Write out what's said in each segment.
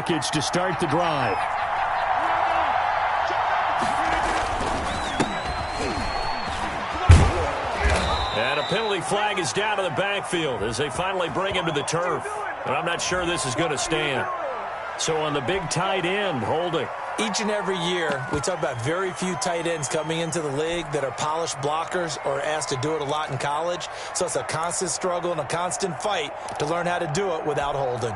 package to start the drive. And a penalty flag is down to the backfield as they finally bring him to the turf. But I'm not sure this is going to stand. So on the big tight end, holding. Each and every year, we talk about very few tight ends coming into the league that are polished blockers or asked to do it a lot in college. So it's a constant struggle and a constant fight to learn how to do it without holding.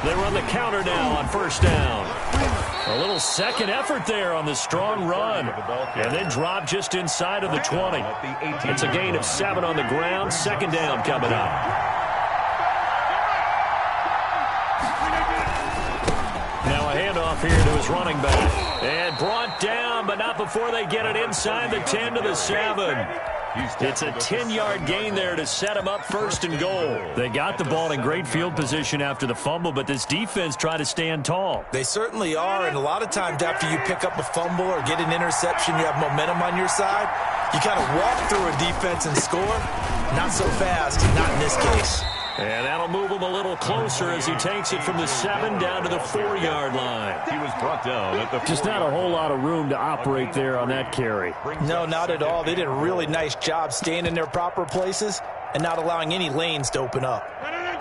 They run the counter now on first down. A little second effort there on the strong run. And then drop just inside of the 20. It's a gain of 7 on the ground. Second down coming up. Now a handoff here to his running back. And brought down, but not before they get it inside the 10 to the 7. It's a 10-yard gain there to set him up first and goal. They got the ball in great field position after the fumble, but this defense tried to stand tall. They certainly are, and a lot of times after you pick up a fumble or get an interception, you have momentum on your side. You kind of walk through a defense and score. Not so fast, not in this case. And that'll move him a little closer as he takes it from the 7 down to the 4-yard line. He was brought down at the 4. Just not a whole lot of room to operate there on that carry. No, not at all. They did a really nice job staying in their proper places and not allowing any lanes to open up.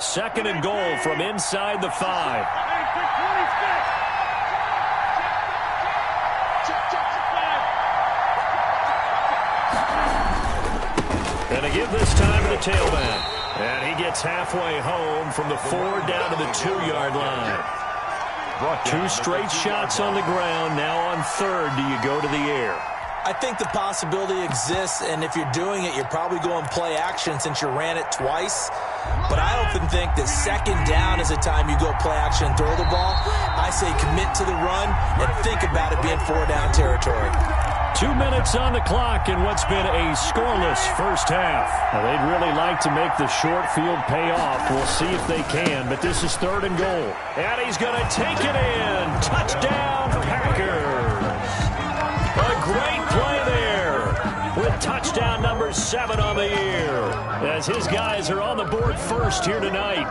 Second and goal from inside the 5. And a give this time to the tailback. And he gets halfway home from the 4 down to the 2-yard line. 2 straight shots on the ground. Now on third, do you go to the air? I think the possibility exists, and if you're doing it, you're probably going play action since you ran it twice. But I often think that second down is the time you go play action and throw the ball. I say commit to the run and think about it being 4-down territory. 2 minutes on the clock in what's been a scoreless first half. Now, they'd really like to make the short field pay off. We'll see if they can, but this is third and goal. And he's going to take it in. Touchdown, Packers. A great play there with touchdown number 7 on the year as his guys are on the board first here tonight.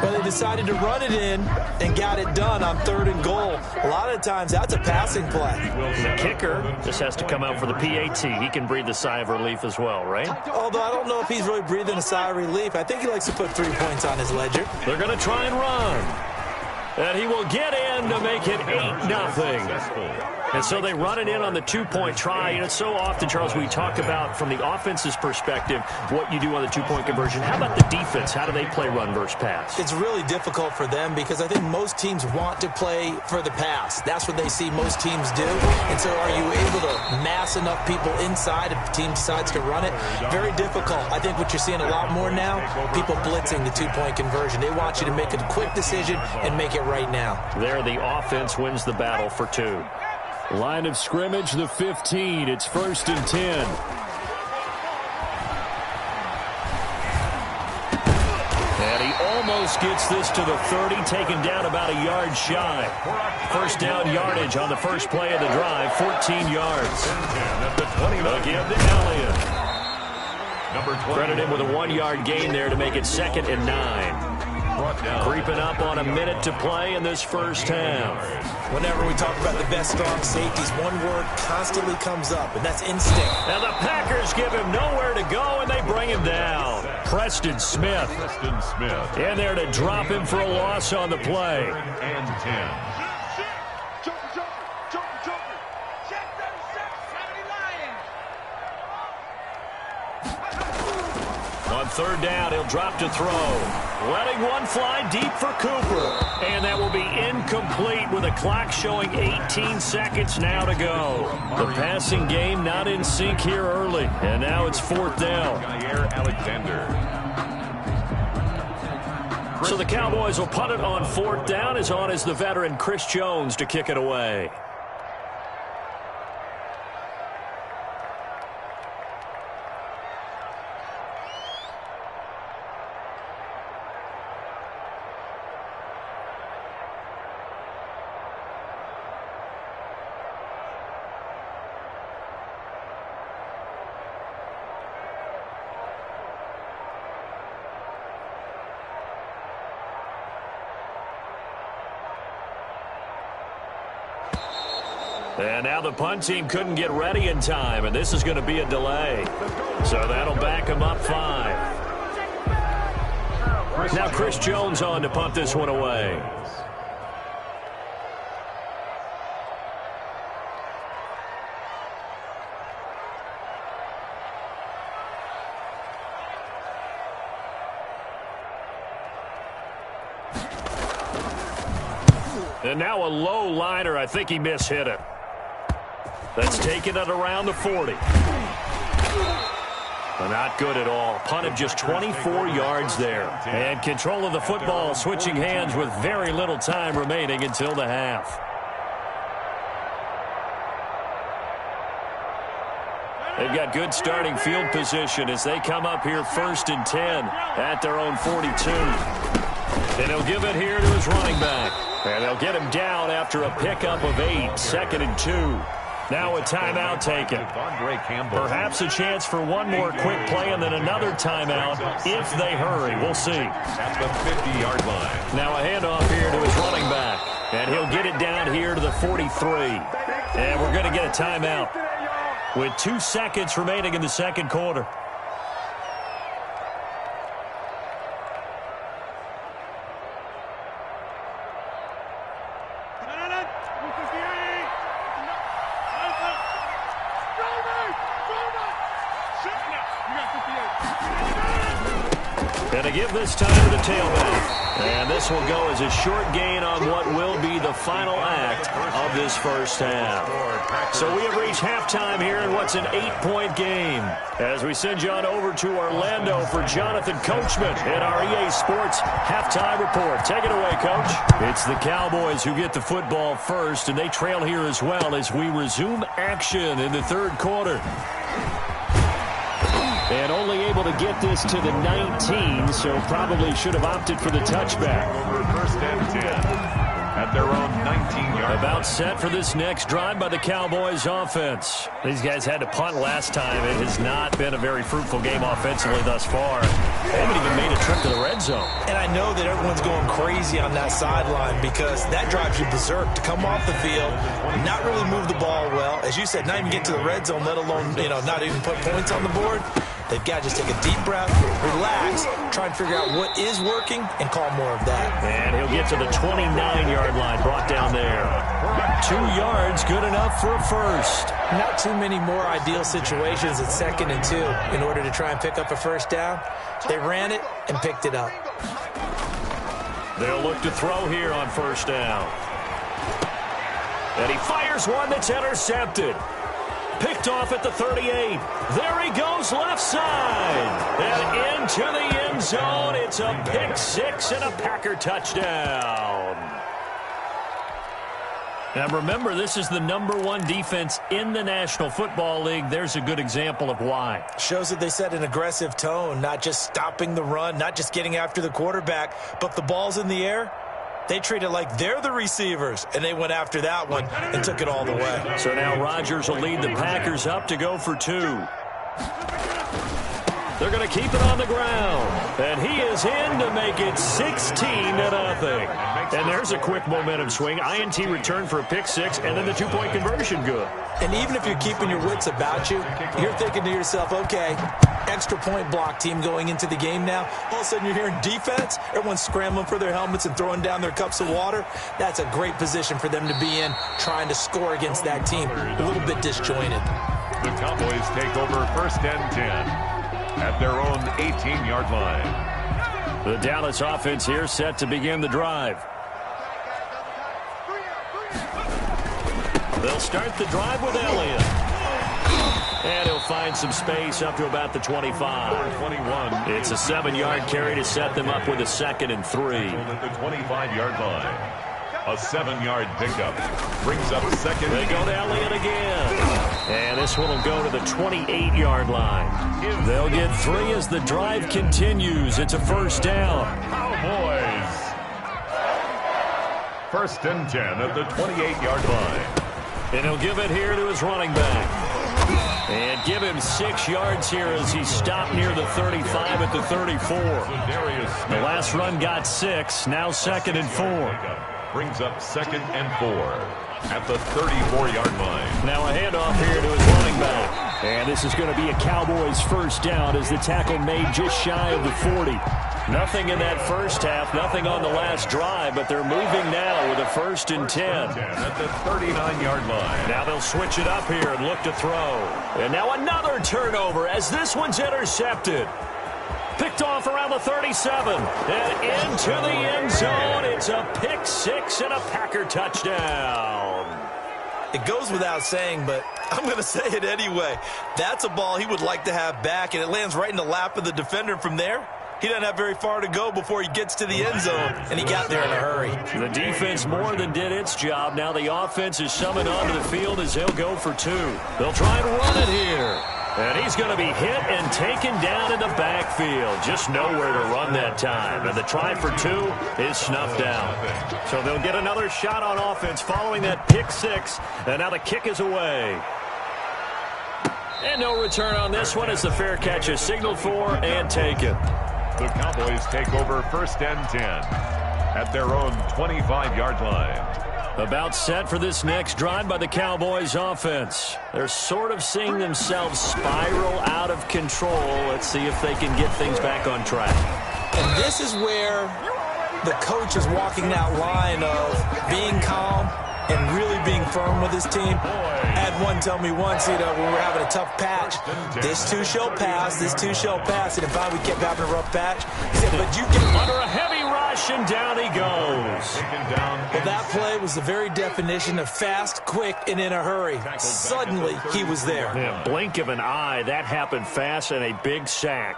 Well, they decided to run it in and got it done on third and goal. A lot of times that's a passing play. The kicker just has to come out for the PAT. He can breathe a sigh of relief as well, right? Although I don't know if he's really breathing a sigh of relief. I think he likes to put 3 points on his ledger. They're going to try and run. And he will get in to make it 8-0. And so they run it in on the 2-point try. And it's so often, Charles, we talk about from the offense's perspective what you do on the 2-point conversion. How about the defense? How do they play run versus pass? It's really difficult for them because I think most teams want to play for the pass. That's what they see most teams do. And so are you able to mass enough people inside if the team decides to run it? Very difficult. I think what you're seeing a lot more now, people blitzing the 2-point conversion. They want you to make a quick decision and make it right now. There, the offense wins the battle for 2. Line of scrimmage, the 15. It's first and 10. And he almost gets this to the 30, taken down about a yard shy. First down yardage on the first play of the drive, 14 yards. They'll give to Elliott. Credited with a 1-yard gain there to make it 2nd and 9. Creeping up on a minute to play in this first half. Whenever we talk about the best strong safeties, one word constantly comes up, and that's instinct. And the Packers give him nowhere to go, and they bring him down. Preston Smith. In there to drop him for a loss on the play. And 10. On third down, he'll drop to throw. Letting one fly deep for Cooper. And that will be incomplete with a clock showing 18 seconds now to go. The passing game not in sync here early. And now it's 4th down. So the Cowboys will punt it on 4th down. As on is the veteran Chris Jones to kick it away. And now the punt team couldn't get ready in time, and this is going to be a delay. So that'll back them up 5. Now Chris Jones on to punt this one away. And now a low liner. I think he mishit it. That's taken it around the 40. Not good at all. Punted just 24 yards there. And control of the football switching hands with very little time remaining until the half. They've got good starting field position as they come up here 1st and 10 at their own 42. And he'll give it here to his running back. And they'll get him down after a pickup of 8, 2nd and 2. Now a timeout taken. Perhaps a chance for one more quick play and then another timeout if they hurry. We'll see. At the 50-yard line. Now a handoff here to his running back. And he'll get it down here to the 43. And we're going to get a timeout with 2 seconds remaining in the second quarter. And to give this time to the tailback. And this will go as a short gain on what will be the final act of this first half. So we have reached halftime here in what's an 8-point game. As we send you on over to Orlando for Jonathan Coachman in our EA Sports halftime report. Take it away, Coach. It's the Cowboys who get the football first, and they trail here as well as we resume action in the third quarter. And only able to get this to the 19, so probably should have opted for the touchback. Over 1st and 10 at their own 19-yard. About set for this next drive by the Cowboys offense. These guys had to punt last time. It has not been a very fruitful game offensively thus far. They haven't even made a trip to the red zone. And I know that everyone's going crazy on that sideline because that drives you berserk to come off the field, not really move the ball well. As you said, not even get to the red zone, let alone, not even put points on the board. They've got to just take a deep breath, relax, try and figure out what is working, and call more of that. And he'll get to the 29-yard line, brought down there. 2 yards, good enough for a first. Not too many more ideal situations at 2nd and 2 in order to try and pick up a first down. They ran it and picked it up. They'll look to throw here on first down. And he fires one that's intercepted. Picked off at the 38. There he goes, left side. And into the end zone. It's a pick 6 and a Packer touchdown. Now remember, this is the #1 defense in the National Football League. There's a good example of why. Shows that they set an aggressive tone, not just stopping the run, not just getting after the quarterback, but the ball's in the air. They treat it like they're the receivers, and they went after that one and took it all the way. So now Rodgers will lead the Packers up to go for 2. They're going to keep it on the ground. And he is in to make it 16-0. And there's a quick momentum swing. INT return for a pick 6, and then the 2-point conversion good. And even if you're keeping your wits about you, you're thinking to yourself, okay, extra point block team going into the game now. All of a sudden you're hearing defense. Everyone's scrambling for their helmets and throwing down their cups of water. That's a great position for them to be in, trying to score against that team. A little bit disjointed. The Cowboys take over 1st and 10 at their own 18-yard line. The Dallas offense here set to begin the drive. They'll start the drive with Elliott. And he'll find some space up to about the 25. 21. It's a 7-yard carry to set them up with a 2nd and 3. At the 25-yard line. A 7-yard pickup brings up 2nd. They go to Elliott again. And this one will go to the 28-yard line. They'll get 3 as the drive continues. It's a first down. Cowboys. 1st and 10 at the 28-yard line. And he'll give it here to his running back. And give him 6 yards here as he stopped near the 35 at the 34. The last run got 6. Now 2nd and 4. Brings up 2nd and 4. at the 34-yard line. Now a handoff here to his running back. And this is going to be a Cowboys first down as the tackle made just shy of the 40. Nothing in that first half, nothing on the last drive, but they're moving now with a 1st and 10. At the 39-yard line. Now they'll switch it up here and look to throw. And now another turnover as this one's intercepted. Picked off around the 37. And into the end zone. It's a pick 6 and a Packer touchdown. It goes without saying, but I'm going to say it anyway. That's a ball he would like to have back, and it lands right in the lap of the defender from there. He doesn't have very far to go before he gets to the end zone, and he got there in a hurry. The defense more than did its job. Now the offense is summoned onto the field as they'll go for 2. They'll try and run it here. And he's going to be hit and taken down in the backfield. Just nowhere to run that time. And the try for 2 is snuffed out. So they'll get another shot on offense following that pick 6. And now the kick is away. And no return on this one as the fair catch is signaled for and taken. The Cowboys take over 1st and 10 at their own 25-yard line. About set for this next drive by the Cowboys offense. They're sort of seeing themselves spiral out of control. Let's see if they can get things back on track. And this is where the coach is walking that line of being calm and really being firm with his team. I had one tell me once, when we were having a tough patch, this too shall pass, this too shall pass. And if we kept having a rough patch, he said, but you get under a heavy rush, and down he goes. Well, that play was the very definition of fast, quick, and in a hurry. Suddenly, he was there. Yeah, blink of an eye, that happened fast, and a big sack.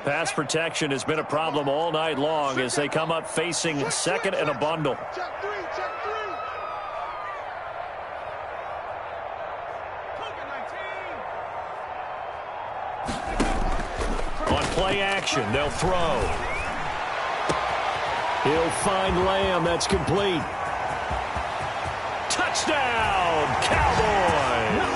Pass protection has been a problem all night long as they come up facing 2nd and a bundle. On play action, they'll throw. He'll find Lamb. That's complete. Touchdown, Cowboys!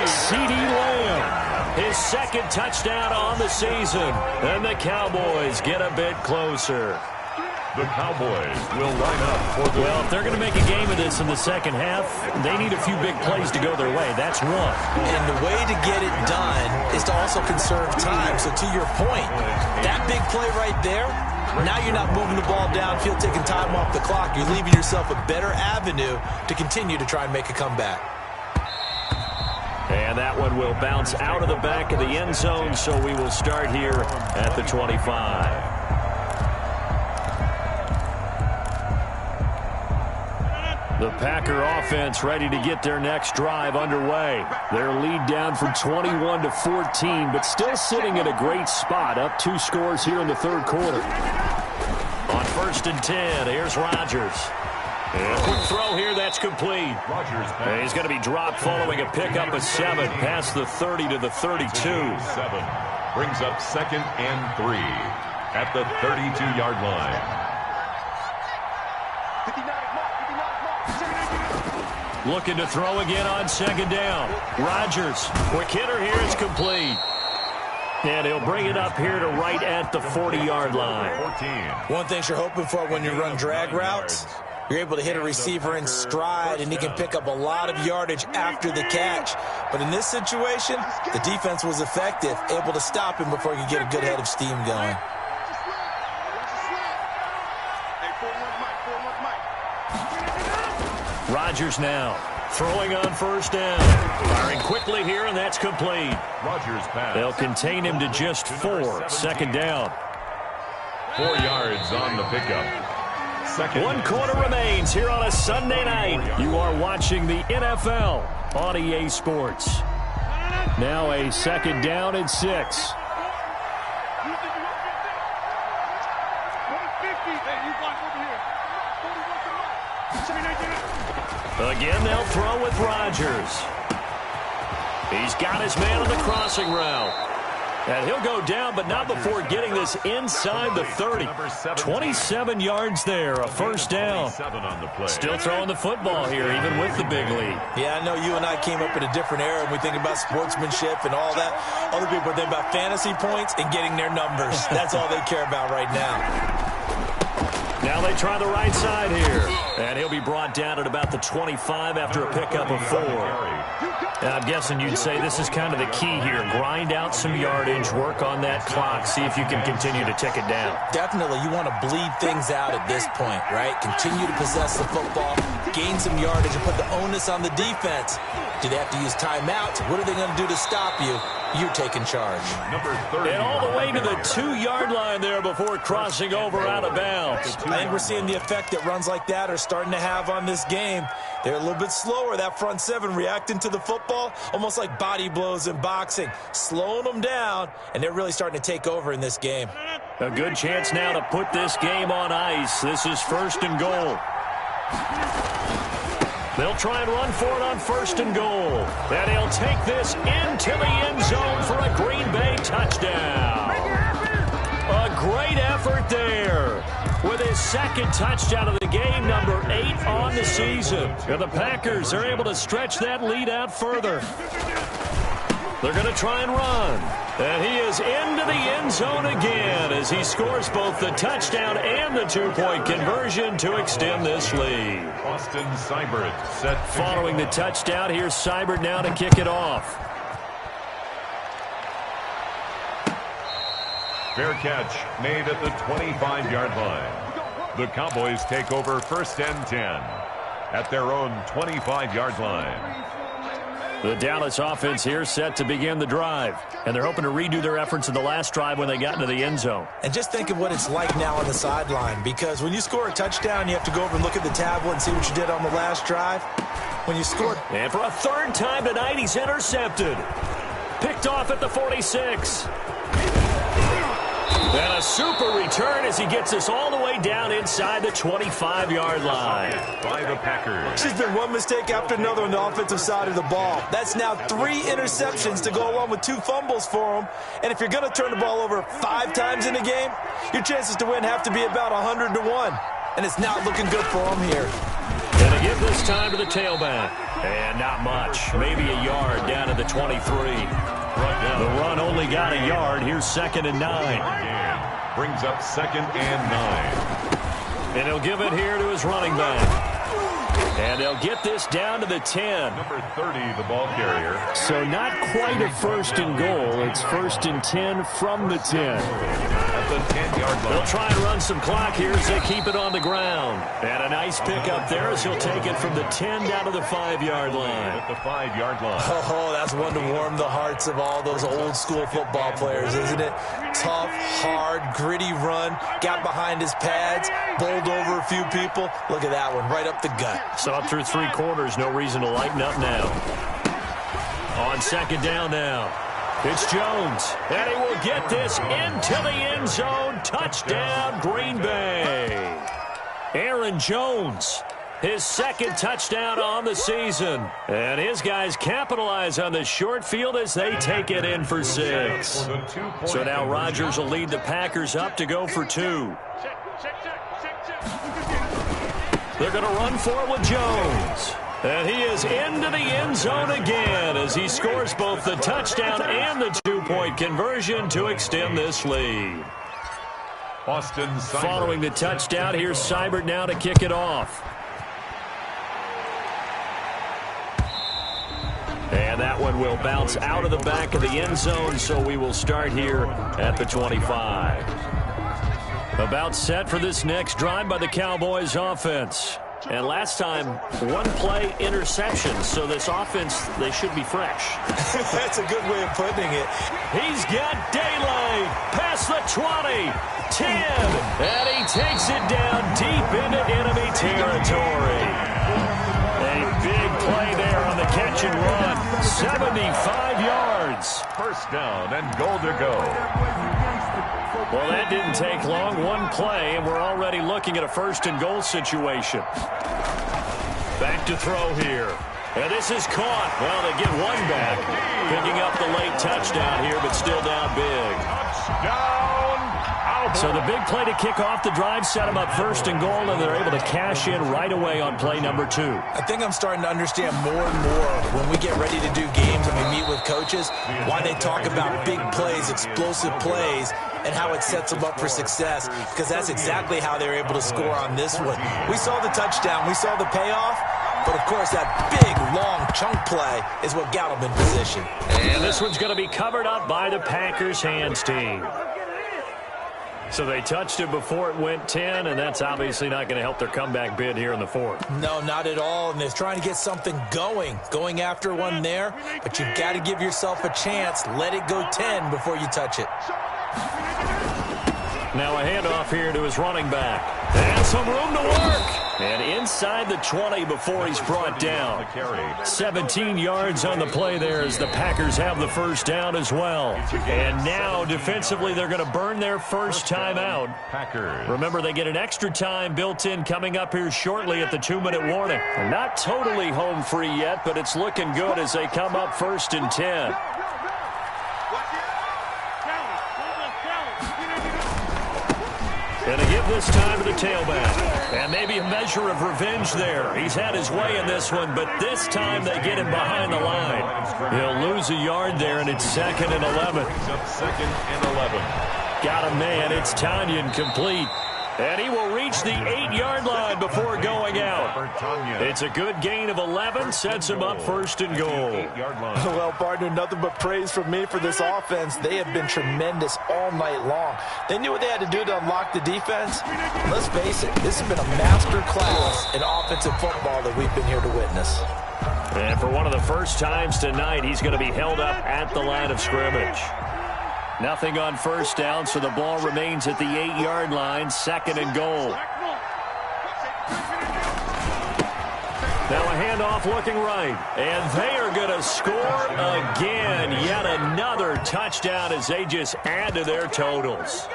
C.D. Lamb. His 2nd touchdown on the season. And the Cowboys get a bit closer. The Cowboys will line up for the... Well, if they're going to make a game of this in the second half, they need a few big plays to go their way. That's one. And the way to get it done is to also conserve time. So to your point, that big play right there, now you're not moving the ball downfield, taking time off the clock. You're leaving yourself a better avenue to continue to try and make a comeback. And that one will bounce out of the back of the end zone, so we will start here at the 25. The Packer offense ready to get their next drive underway. Their lead down from 21-14, but still sitting in a great spot, up 2 scores here in the 3rd quarter. On 1st and 10, here's Rodgers. And a quick throw here, that's complete. And he's going to be dropped following a pickup of 7 past the 30 to the 32. 7 brings up 2nd and 3 at the 32-yard line. Looking to throw again on 2nd down. Rodgers, quick hitter here, it's complete. And he'll bring it up here to right at the 40-yard line. One thing you're hoping for when you run drag routes, you're able to hit a receiver in stride, and he can pick up a lot of yardage after the catch. But in this situation, the defense was effective, able to stop him before he could get a good head of steam going. Rodgers now throwing on 1st down. Firing quickly here, and that's complete. Rodgers pass. They'll contain him to just 4. 2nd down. 4 yards on the pickup. 1 quarter remains here on a Sunday night. You are watching the NFL on EA Sports. Now a 2nd down and 6. Again, they'll throw with Rodgers. He's got his man on the crossing route. And he'll go down, but not before getting this inside the 30. 27 yards there, a 1st down. Still throwing the football here, even with the big lead. Yeah, I know you and I came up in a different era, and we think about sportsmanship and all that. Other people think about fantasy points and getting their numbers. That's all they care about right now. Now they try the right side here. And he'll be brought down at about the 25 after a pickup of 4. And I'm guessing you'd say this is kind of the key here. Grind out some yardage, work on that clock, see if you can continue to tick it down. Definitely, you want to bleed things out at this point, right? Continue to possess the football, gain some yardage, and put the onus on the defense. Do they have to use timeouts? What are they going to do to stop you? You're taking charge. Number 30. And all the way to the 2-yard line there before crossing over out of bounds. I think we're seeing the effect that runs like that are starting to have on this game. They're a little bit slower, that front 7, reacting to the football, almost like body blows in boxing, slowing them down, and they're really starting to take over in this game. A good chance now to put this game on ice. This is 1st and goal. They'll try and run for it on 1st and goal. And he'll take this into the end zone for a Green Bay touchdown. A great effort there with his 2nd touchdown of the game, number 8 on the season. And the Packers are able to stretch that lead out further. They're going to try and run. And he is into the end zone again as he scores both the touchdown and the 2-point conversion to extend this lead. Austin Seibert set. Following the touchdown, here's Seibert now to kick it off. Fair catch made at the 25-yard line. The Cowboys take over 1st and 10 at their own 25-yard line. The Dallas offense here set to begin the drive. And they're hoping to redo their efforts in the last drive when they got into the end zone. And just think of what it's like now on the sideline, because when you score a touchdown, you have to go over and look at the tablet and see what you did on the last drive. When you scored. And for a 3rd time tonight, he's intercepted. Picked off at the 46. And a super return as he gets us all the way down inside the 25-yard line. By the Packers. There's been one mistake after another on the offensive side of the ball. That's now 3 interceptions to go along with 2 fumbles for him. And if you're going to turn the ball over 5 times in a game, your chances to win have to be about 100-1. And it's not looking good for him here. And they give this time to the tailback. And not much. Maybe a yard down to the 23. The run only got a yard. Here's 2nd and 9. Brings up 2nd and 9. And he'll give it here to his running back. And they'll get this down to the 10. Number 30, the ball carrier. So not quite a 1st and goal. It's 1st and 10 from the 10. At the 10-yard line. They'll try and run some clock here as they keep it on the ground. And a nice pickup there as he'll take it from the 10 down to the 5-yard line. At the 5-yard line. Oh, that's one to warm the hearts of all those old-school football players, isn't it? Tough, hard, gritty run. Got behind his pads, bowled over a few people. Look at that one, right up the gut. So up through 3 quarters, no reason to lighten up now. On 2nd down now. It's Jones, and he will get this into the end zone. Touchdown, Green Bay. Aaron Jones, his 2nd touchdown on the season. And his guys capitalize on the short field as they take it in for 6. So now Rodgers will lead the Packers up to go for 2. They're going to run for it with Jones. And he is into the end zone again as he scores both the touchdown and the 2-point conversion to extend this lead. Austin Seibert. Following the touchdown, here's Seibert now to kick it off. And that one will bounce out of the back of the end zone, so we will start here at the 25. About set for this next drive by the Cowboys offense. And last time, 1-play interception. So this offense, they should be fresh. That's a good way of putting it. He's got daylight past the 20, 10, and he takes it down deep into enemy territory. A big play there on the catch and run. 75 yards. 1st down and goal to go. Well, that didn't take long. 1 play, and we're already looking at a 1st and goal situation. Back to throw here. And this is caught. Well, they get 1 back. Picking up the late touchdown here, but still down big. Touchdown, So the big play to kick off the drive set them up first and goal, and they're able to cash in right away on play number 2. I think I'm starting to understand more and more when we get ready to do games and we meet with coaches, why they talk about big plays, explosive plays, and how it sets them up for success, because that's exactly how they're able to score on this one. We saw the touchdown. We saw the payoff. But, of course, that big, long chunk play is what got them in position. And this one's going to be covered up by the Packers hands team. So they touched it before it went 10, and that's obviously not going to help their comeback bid here in the 4th. No, not at all, and they're trying to get something going after one there, but you've got to give yourself a chance. Let it go 10 before you touch it. Now a handoff here to his running back. And some room to work. And inside the 20 before he's brought down. 17 yards on the play there as the Packers have the first down as well. And now defensively they're going to burn their first time out. Remember, they get an extra time built in coming up here shortly at the 2-minute warning. They're not totally home free yet, but it's looking good as they come up 1st and 10. And to give this time to the tailback. And maybe a measure of revenge there. He's had his way in this one, but this time they get him behind the line. He'll lose a yard there, and it's 2nd and 11. 2nd and 11. Got a man. It's Tanyan complete. And he will reach the 8-yard line before going out. It's a good gain of 11. Sets him up 1st and goal. Well, partner, nothing but praise from me for this offense. They have been tremendous all night long. They knew what they had to do to unlock the defense. Let's face it, this has been a master class in offensive football that we've been here to witness. And for one of the first times tonight, he's going to be held up at the line of scrimmage. Nothing on first down, so the ball remains at the 8-yard line, 2nd and goal. Now a handoff looking right, and they are going to score again. Yet another touchdown as they just add to their totals.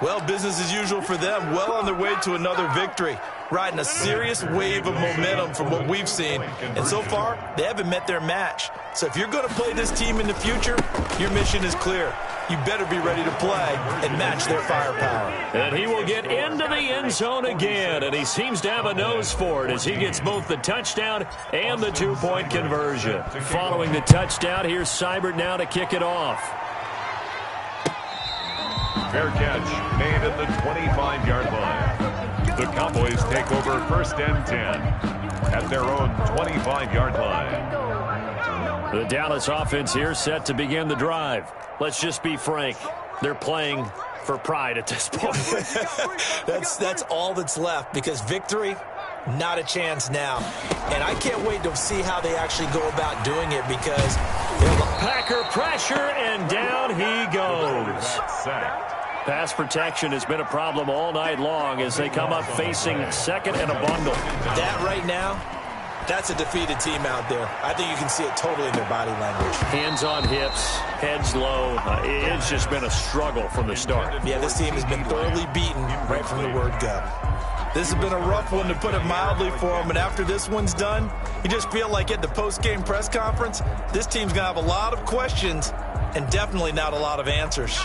Well, business as usual for them, well on their way to another victory, riding a serious wave of momentum from what we've seen. And so far, they haven't met their match. So if you're going to play this team in the future, your mission is clear. You better be ready to play and match their firepower. And he will get into the end zone again, and he seems to have a nose for it as he gets both the touchdown and the 2-point conversion. Following the touchdown, here's Seibert now to kick it off. Fair catch made at the 25-yard line. The Cowboys take over 1st and 10 at their own 25-yard line. The Dallas offense here set to begin the drive. Let's just be frank. They're playing for pride at this point. That's all that's left, because victory, not a chance now. And I can't wait to see how they actually go about doing it, because Packer pressure, and down he goes. Pass protection has been a problem all night long as they come up facing 2nd and a bundle. That right now, that's a defeated team out there. I think you can see it totally in their body language. Hands on hips, heads low. It's just been a struggle from the start. Yeah, this team has been thoroughly beaten right from the word go. This has been a rough one, to put it mildly, for them. And after this one's done, you just feel like at the post-game press conference, this team's going to have a lot of questions and definitely not a lot of answers.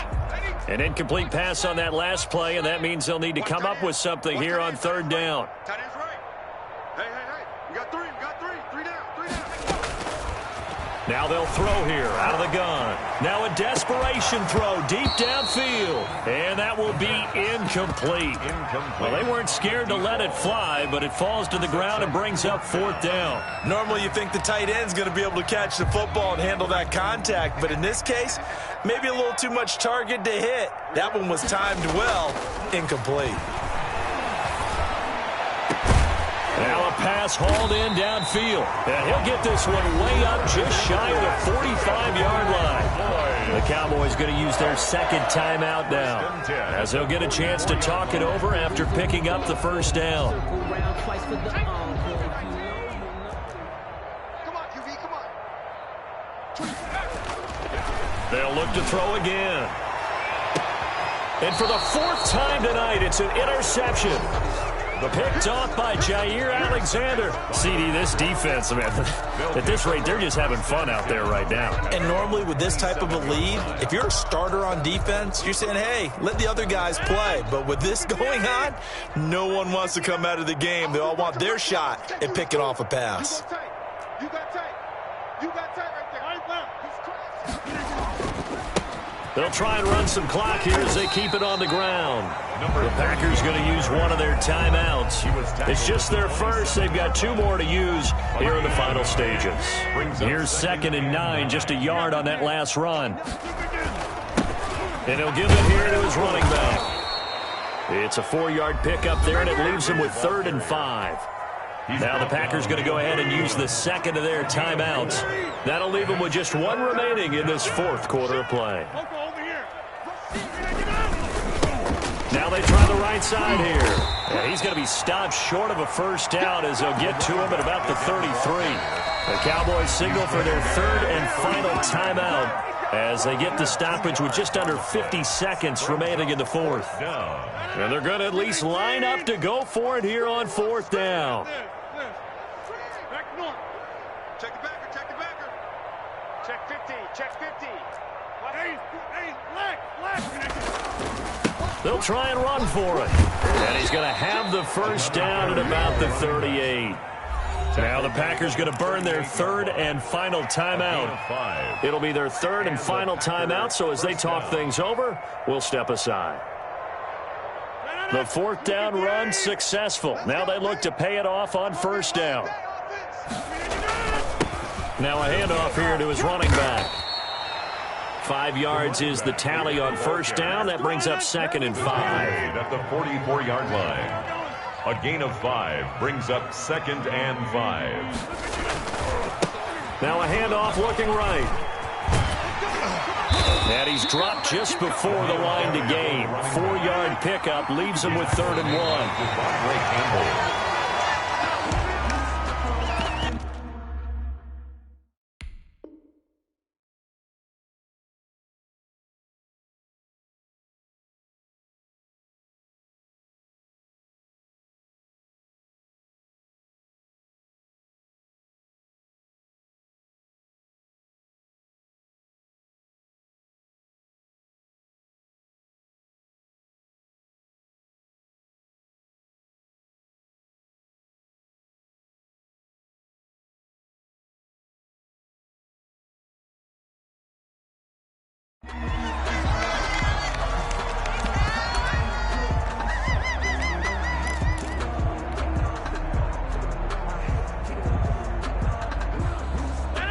An incomplete pass on that last play, and that means they'll need to come up with something here on 3rd down. Now they'll throw here out of the gun. Now a desperation throw deep downfield. And that will be incomplete. Well, they weren't scared to let it fly, but it falls to the ground and brings up 4th down. Normally you think the tight end's going to be able to catch the football and handle that contact, but in this case, maybe a little too much target to hit. That one was timed well, incomplete. Now a pass hauled in downfield. And he'll get this one way up just shy of the 45-yard line. The Cowboys going to use their 2nd timeout now, as they'll get a chance to talk it over after picking up the first down. They'll look to throw again. And for the 4th time tonight, it's an interception. Picked off by Jair Alexander. CD, this defense, man, at this rate, they're just having fun out there right now. And normally with this type of a lead, if you're a starter on defense, you're saying, hey, let the other guys play. But with this going on, no one wants to come out of the game. They all want their shot at picking off a pass. You got tight. You got tight right there. They'll try and run some clock here as they keep it on the ground. The Packers going to use one of their timeouts. It's just their first. They've got 2 more to use here in the final stages. Here's 2nd and 9, just a yard on that last run. And he'll give it here to his running back. It's a 4-yard pickup there, and it leaves him with 3rd and 5. Now the Packers going to go ahead and use the second of their timeouts. That'll leave them with just 1 remaining in this 4th quarter of play. Now they try the right side here. And he's going to be stopped short of a first down as they'll get to him at about the 33. The Cowboys signal for their 3rd and final timeout as they get the stoppage with just under 50 seconds remaining in the 4th. And they're going to at least line up to go for it here on 4th down. Back north. Check the backer. Check the backer. Check 50. Check 50. Hey, black. They'll try and run for it. And he's going to have the first down at about the 38. Now the Packers going to burn their 3rd and final timeout. It'll be their 3rd and final timeout, so as they talk things over, we'll step aside. The 4th down run successful. Now they look to pay it off on first down. Now a handoff here to his running back. 5 yards is the tally on first down. That brings up 2nd and 5. At the 44-yard line. A gain of 5 brings up 2nd and 5. Now a handoff looking right. And he's dropped just before the line to gain. 4-yard pickup leaves him with 3rd and 1.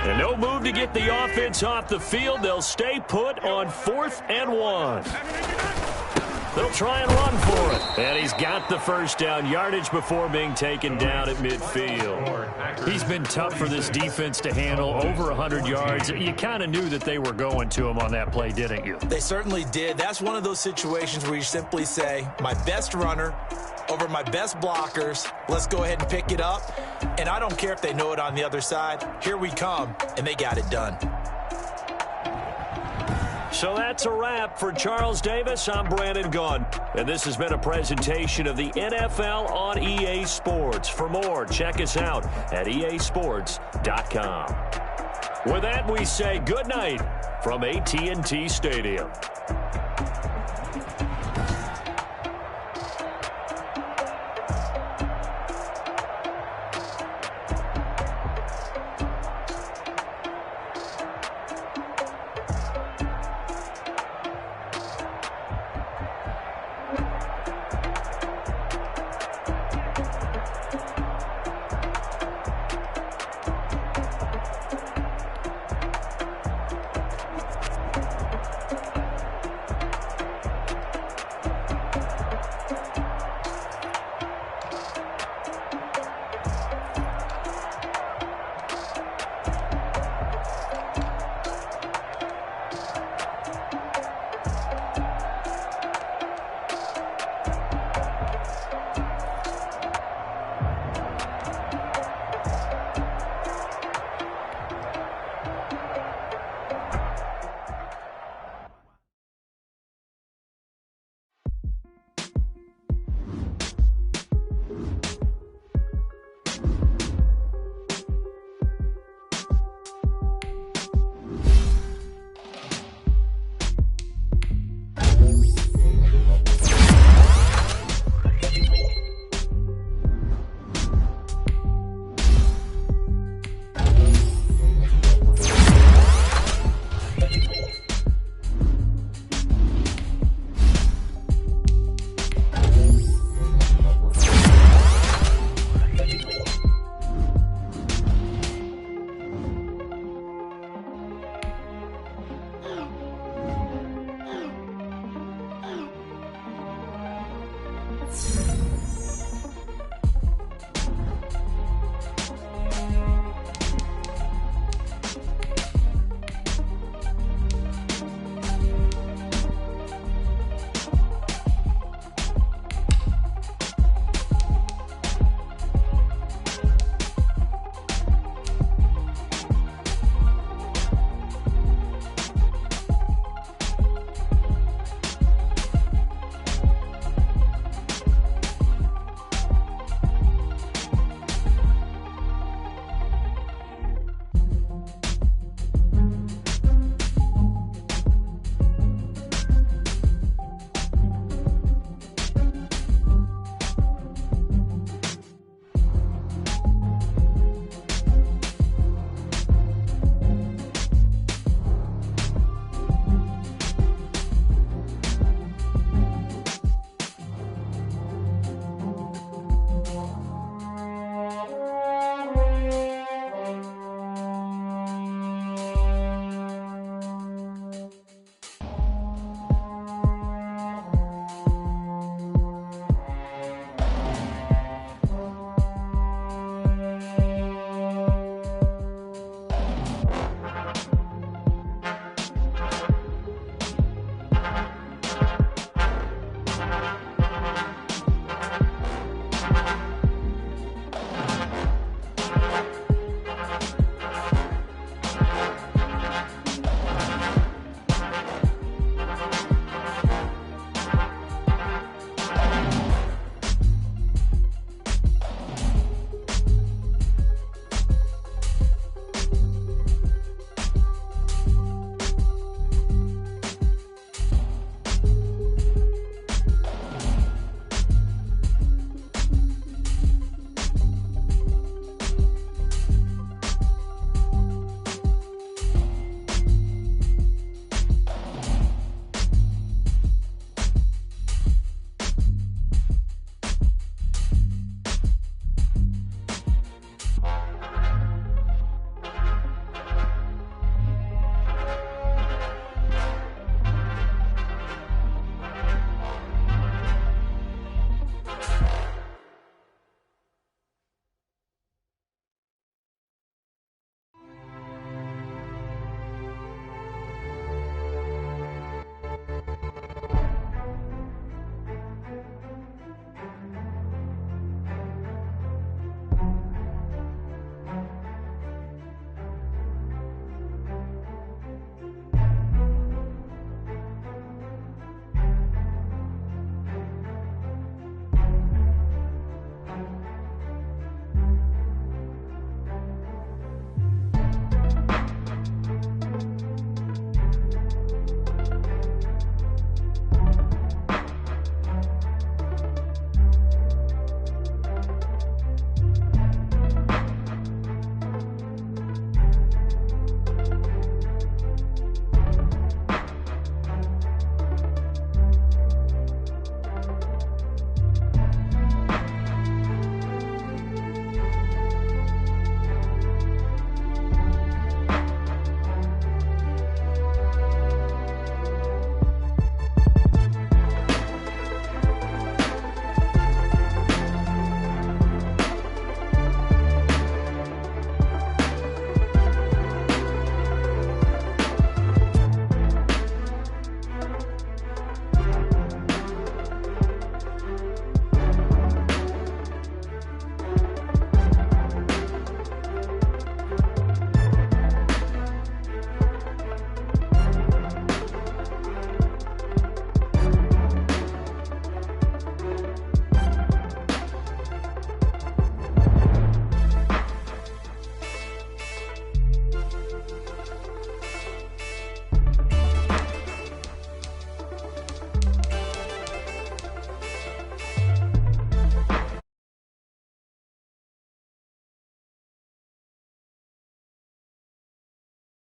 And no move to get the offense off the field. They'll stay put on 4th and 1. They'll try and run for it. And he's got the first down yardage before being taken down at midfield. He's been tough for this defense to handle, over 100 yards. You kind of knew that they were going to him on that play, didn't you? They certainly did. That's one of those situations where you simply say, my best runner over my best blockers, let's go ahead and pick it up. And I don't care if they know it on the other side. Here we come, and they got it done. So that's a wrap for Charles Davis. I'm Brandon Gunn, and this has been a presentation of the NFL on EA Sports. For more, check us out at easports.com. With that, we say good night from AT&T Stadium.